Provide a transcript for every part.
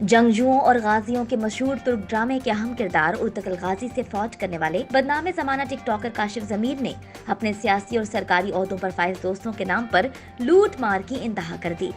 जंगजुओं और गाजियों के मशहूर तुर्क ड्रामे के अहम किरदार उर्तुगल गाजी से फ्रॉड करने वाले बदनाम जमाना टिकटॉकर काशिफ जमीर ने अपने सियासी और सरकारी ओहदों पर फाइज दोस्तों के नाम पर लूट मार की इंतहा कर दी।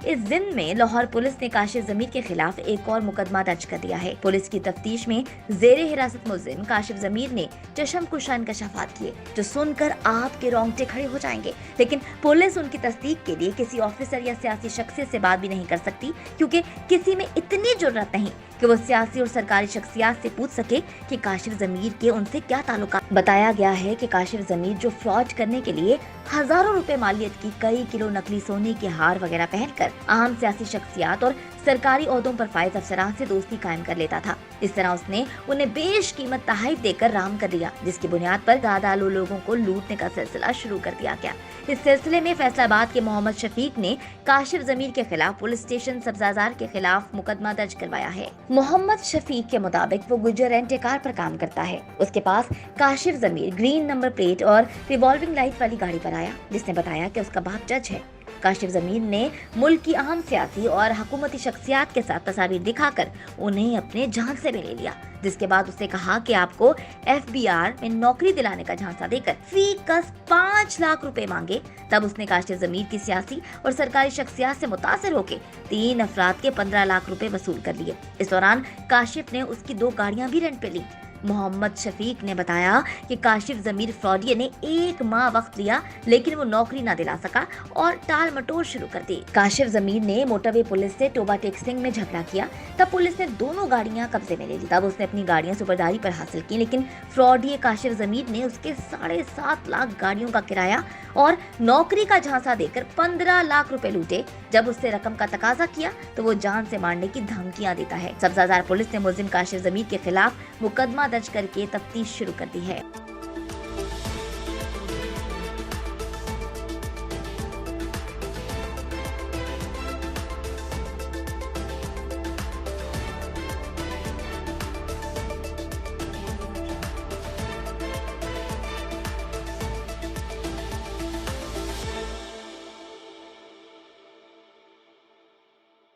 इस दिन में लाहौर पुलिस ने काशिफ जमीर के खिलाफ एक और मुकदमा दर्ज कर दिया है। पुलिस की तफ्तीश में जेरे हिरासत मुलजिम काशिफ जमीर ने चशम कुशा इंकशाफात किए, जो सुनकर आपके रोंगटे खड़े हो जाएंगे। लेकिन पुलिस उनकी तस्दीक के लिए किसी ऑफिसर या सियासी शख्सियत से बात भी नहीं कर सकती, क्योंकि किसी में इतनी जुर्रत नहीं कि वो सियासी और सरकारी शख्सियत से पूछ सके कि काशिफ जमीर के उनसे क्या ताल्लुकात। बताया गया है कि काशिफ जमीर जो फ्रॉड करने के लिए हजारों रुपए मालियत की कई किलो नकली सोने के हार वगैरह पहनकर अहम सियासी शख्सियत और सरकारी ओहदों पर फाइज अफसरान से दोस्ती कायम कर लेता था। इस तरह उसने उन्हें बेशकीमत तहफ़्फ़ुज़ देकर राम कर लिया, जिसकी बुनियाद पर ज्यादा लोगों को लूटने का सिलसिला शुरू कर दिया गया। इस सिलसिले में फैसलाबाद के मोहम्मद शफीक ने काशिफ जमीर के खिलाफ पुलिस स्टेशन सब्जाजार के खिलाफ मुकदमा दर्ज करवाया है। मोहम्मद शफीक के मुताबिक वो गुजर रेंट कार पर काम करता है। उसके पास काशिफ जमीर ग्रीन नंबर प्लेट और रिवॉल्विंग लाइट वाली गाड़ी पर आया, जिसने बताया कि उसका बाप जज है। काशिफ जमीर ने मुल्क की अहम सियासी और हुकूमती शख्सियत के साथ तस्वीर दिखाकर उन्हें अपने झांसे में ले लिया, जिसके बाद उसने कहा कि आपको FBR में नौकरी दिलाने का झांसा देकर फी कस 5 लाख रुपए मांगे। तब उसने काशिफ जमीर की सियासी और सरकारी शख्सियत से मुतासिर होकर 3 अफराद के 15 लाख रुपए वसूल कर लिए। इस दौरान काशिफ ने उसकी 2 गाड़ियां भी रेंट पे ली। मोहम्मद शफीक ने बताया कि काशिफ जमीर फ्रॉडिये ने 1 माह वक्त लिया, लेकिन वो नौकरी ना दिला सका और टाल मटोल शुरू कर दी। काशिफ जमीर ने मोटरवे पुलिस से टोबा टेक्सिंग में झगड़ा किया। तब पुलिस ने दोनों गाड़ियां कब्जे में ले ली। तब उसने अपनी गाड़ियां सुबरदारी पर हासिल की, लेकिन फ्रॉडिये काशिफ जमीर ने उसके 7.5 लाख गाड़ियों का किराया और नौकरी का झांसा देकर 15 लाख रुपए लूटे। जब उससे रकम का तकाजा किया तो वो जान से मारने की धमकियां देता है। सब्जाजार पुलिस ने मुलजिम काशिफ जमीर के खिलाफ मुकदमा दर्ज करके तफ्तीश शुरू कर दी है।